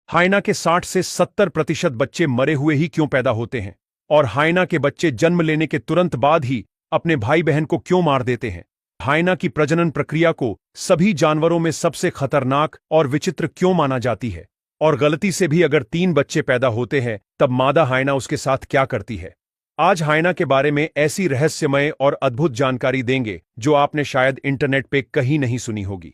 हाइना के 60 से 70% बच्चे मरे हुए ही क्यों पैदा होते हैं? और हाइना के बच्चे जन्म लेने के तुरंत बाद ही अपने भाई बहन को क्यों मार देते हैं? हाइना की प्रजनन प्रक्रिया को सभी जानवरों में सबसे खतरनाक और विचित्र क्यों माना जाती है? और गलती से भी अगर 3 बच्चे पैदा होते हैं तब मादा हाइना उसके साथ क्या करती है? आज हाइना के बारे में ऐसी रहस्यमय और अद्भुत जानकारी देंगे जो आपने शायद इंटरनेट पे कहीं नहीं सुनी होगी।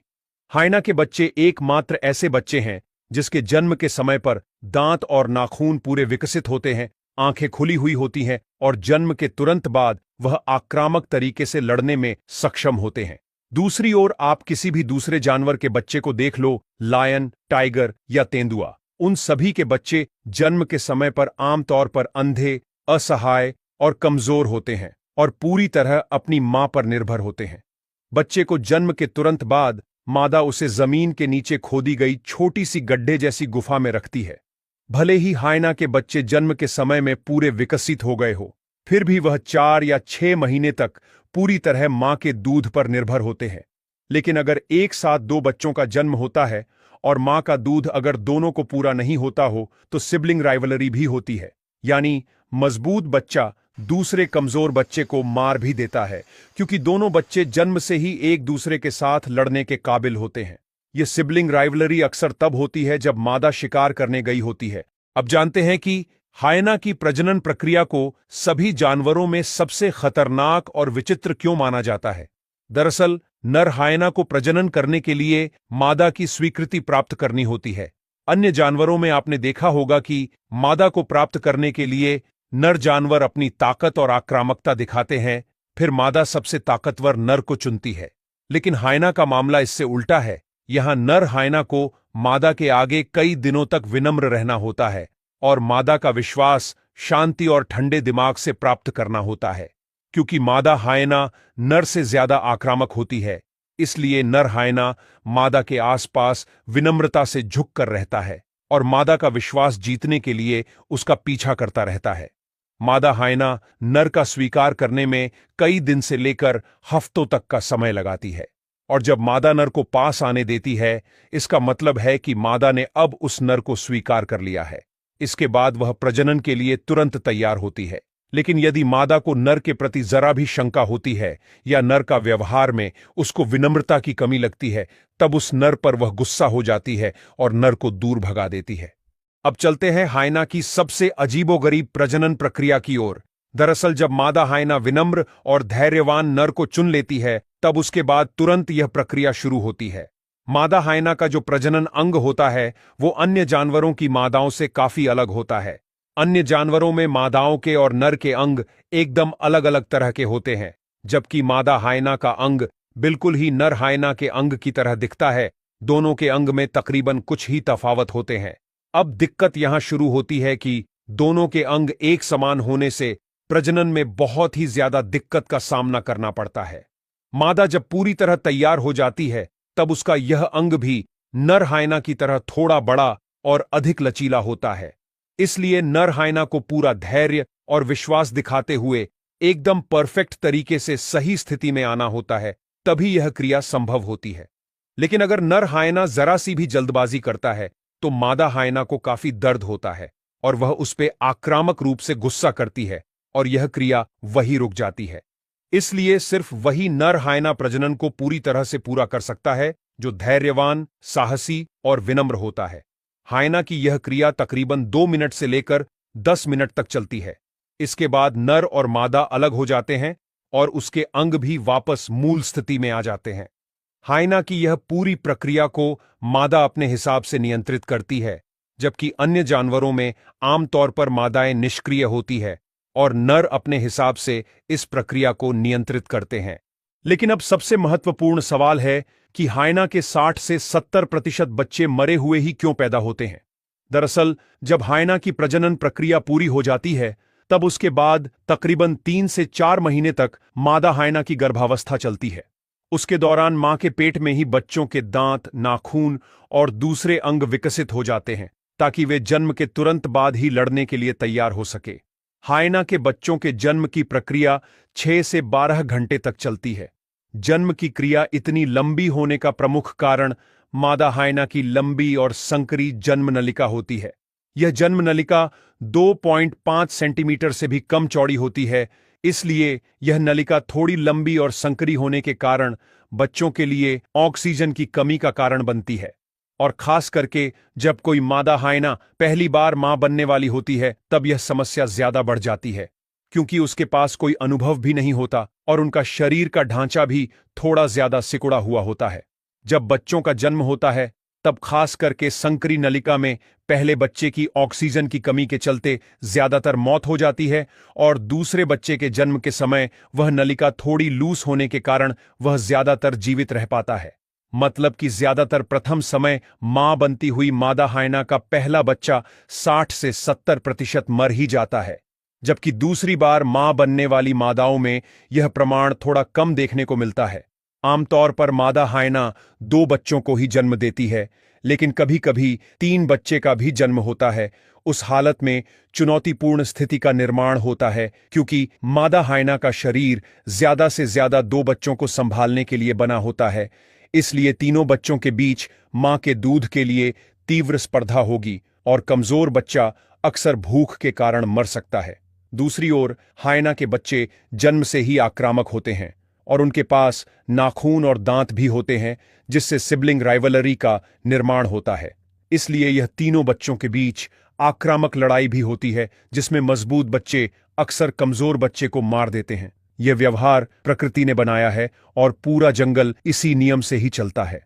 हाइना के बच्चे एकमात्र ऐसे बच्चे हैं जिसके जन्म के समय पर दांत और नाखून पूरे विकसित होते हैं, आंखें खुली हुई होती हैं और जन्म के तुरंत बाद वह आक्रामक तरीके से लड़ने में सक्षम होते हैं। दूसरी ओर आप किसी भी दूसरे जानवर के बच्चे को देख लो, लायन, टाइगर या तेंदुआ, उन सभी के बच्चे जन्म के समय पर आमतौर पर अंधे, असहाय और कमजोर होते हैं और पूरी तरह अपनी मां पर निर्भर होते हैं। बच्चे को जन्म के तुरंत बाद मादा उसे जमीन के नीचे खोदी गई छोटी सी गड्ढे जैसी गुफा में रखती है। भले ही हाइना के बच्चे जन्म के समय में पूरे विकसित हो गए हो, फिर भी वह 4 या 6 महीने तक पूरी तरह मां के दूध पर निर्भर होते हैं। लेकिन अगर एक साथ 2 बच्चों का जन्म होता है और मां का दूध अगर दोनों को पूरा नहीं होता हो तो सिबलिंग राइवलरी भी होती है, यानी मजबूत बच्चा दूसरे कमजोर बच्चे को मार भी देता है, क्योंकि दोनों बच्चे जन्म से ही एक दूसरे के साथ लड़ने के काबिल होते हैं। यह सिबलिंग राइवलरी अक्सर तब होती है जब मादा शिकार करने गई होती है। अब जानते हैं कि हाइना की प्रजनन प्रक्रिया को सभी जानवरों में सबसे खतरनाक और विचित्र क्यों माना जाता है। दरअसल नर हाइना को प्रजनन करने के लिए मादा की स्वीकृति प्राप्त करनी होती है। अन्य जानवरों में आपने देखा होगा कि मादा को प्राप्त करने के लिए नर जानवर अपनी ताकत और आक्रामकता दिखाते हैं, फिर मादा सबसे ताकतवर नर को चुनती है। लेकिन हाइना का मामला इससे उल्टा है। यहां नर हाइना को मादा के आगे कई दिनों तक विनम्र रहना होता है और मादा का विश्वास शांति और ठंडे दिमाग से प्राप्त करना होता है। क्योंकि मादा हाइना नर से ज्यादा आक्रामक होती है, इसलिए नर हाइना मादा के आसपास विनम्रता से झुक कर रहता है और मादा का विश्वास जीतने के लिए उसका पीछा करता रहता है। मादा हाइना नर का स्वीकार करने में कई दिन से लेकर हफ्तों तक का समय लगाती है, और जब मादा नर को पास आने देती है, इसका मतलब है कि मादा ने अब उस नर को स्वीकार कर लिया है। इसके बाद वह प्रजनन के लिए तुरंत तैयार होती है। लेकिन यदि मादा को नर के प्रति जरा भी शंका होती है या नर का व्यवहार में उसको विनम्रता की कमी लगती है, तब उस नर पर वह गुस्सा हो जाती है और नर को दूर भगा देती है। अब चलते हैं हाइना की सबसे अजीबोगरीब प्रजनन प्रक्रिया की ओर। दरअसल जब मादा हाइना विनम्र और धैर्यवान नर को चुन लेती है, तब उसके बाद तुरंत यह प्रक्रिया शुरू होती है। मादा हाइना का जो प्रजनन अंग होता है वो अन्य जानवरों की मादाओं से काफी अलग होता है। अन्य जानवरों में मादाओं के और नर के अंग एकदम अलग अलग तरह के होते हैं, जबकि मादा हाइना का अंग बिल्कुल ही नर हाइना के अंग की तरह दिखता है। दोनों के अंग में तकरीबन कुछ ही तफावत होते हैं। अब दिक्कत यहां शुरू होती है कि दोनों के अंग एक समान होने से प्रजनन में बहुत ही ज्यादा दिक्कत का सामना करना पड़ता है। मादा जब पूरी तरह तैयार हो जाती है, तब उसका यह अंग भी नर हाइना की तरह थोड़ा बड़ा और अधिक लचीला होता है। इसलिए नर हाइना को पूरा धैर्य और विश्वास दिखाते हुए एकदम परफेक्ट तरीके से सही स्थिति में आना होता है, तभी यह क्रिया संभव होती है। लेकिन अगर नर हाइना जरा सी भी जल्दबाजी करता है तो मादा हाइना को काफी दर्द होता है और वह उस पर आक्रामक रूप से गुस्सा करती है और यह क्रिया वही रुक जाती है। इसलिए सिर्फ वही नर हाइना प्रजनन को पूरी तरह से पूरा कर सकता है जो धैर्यवान, साहसी और विनम्र होता है। हाइना की यह क्रिया तकरीबन 2 मिनट से लेकर 10 मिनट तक चलती है। इसके बाद नर और मादा अलग हो जाते हैं और उसके अंग भी वापस मूल स्थिति में आ जाते हैं। हाइना की यह पूरी प्रक्रिया को मादा अपने हिसाब से नियंत्रित करती है, जबकि अन्य जानवरों में आमतौर पर मादाएं निष्क्रिय होती है और नर अपने हिसाब से इस प्रक्रिया को नियंत्रित करते हैं। लेकिन अब सबसे महत्वपूर्ण सवाल है कि हाइना के 60 से 70% बच्चे मरे हुए ही क्यों पैदा होते हैं। दरअसल जब हाइना की प्रजनन प्रक्रिया पूरी हो जाती है, तब उसके बाद तकरीबन 3 से 4 महीने तक मादा हाइना की गर्भावस्था चलती है। उसके दौरान मां के पेट में ही बच्चों के दांत, नाखून और दूसरे अंग विकसित हो जाते हैं, ताकि वे जन्म के तुरंत बाद ही लड़ने के लिए तैयार हो सके। हाइना के बच्चों के जन्म की प्रक्रिया 6 से 12 घंटे तक चलती है। जन्म की क्रिया इतनी लंबी होने का प्रमुख कारण मादा हाइना की लंबी और संकरी जन्म नलिका होती है। यह जन्म नलिका 2.5 सेंटीमीटर से भी कम चौड़ी होती है, इसलिए यह नलिका थोड़ी लंबी और संकरी होने के कारण बच्चों के लिए ऑक्सीजन की कमी का कारण बनती है। और खास करके जब कोई मादा हाइना पहली बार मां बनने वाली होती है, तब यह समस्या ज्यादा बढ़ जाती है, क्योंकि उसके पास कोई अनुभव भी नहीं होता और उनका शरीर का ढांचा भी थोड़ा ज्यादा सिकुड़ा हुआ होता है। जब बच्चों का जन्म होता है, तब खास करके संकरी नलिका में पहले बच्चे की ऑक्सीजन की कमी के चलते ज्यादातर मौत हो जाती है और दूसरे बच्चे के जन्म के समय वह नलिका थोड़ी लूस होने के कारण वह ज्यादातर जीवित रह पाता है। मतलब कि ज्यादातर प्रथम समय मां बनती हुई मादा हाइना का पहला बच्चा 60 से 70% मर ही जाता है, जबकि दूसरी बार मां बनने वाली मादाओं में यह प्रमाण थोड़ा कम देखने को मिलता है। आमतौर पर मादा हाइना 2 बच्चों को ही जन्म देती है, लेकिन कभी कभी 3 बच्चे का भी जन्म होता है। उस हालत में चुनौतीपूर्ण स्थिति का निर्माण होता है, क्योंकि मादा हाइना का शरीर ज्यादा से ज्यादा 2 बच्चों को संभालने के लिए बना होता है। इसलिए तीनों बच्चों के बीच मां के दूध के लिए तीव्र स्पर्धा होगी और कमजोर बच्चा अक्सर भूख के कारण मर सकता है। दूसरी ओर हाइना के बच्चे जन्म से ही आक्रामक होते हैं और उनके पास नाखून और दांत भी होते हैं, जिससे सिबलिंग राइवलरी का निर्माण होता है। इसलिए यह तीनों बच्चों के बीच आक्रामक लड़ाई भी होती है, जिसमें मजबूत बच्चे अक्सर कमजोर बच्चे को मार देते हैं। यह व्यवहार प्रकृति ने बनाया है और पूरा जंगल इसी नियम से ही चलता है।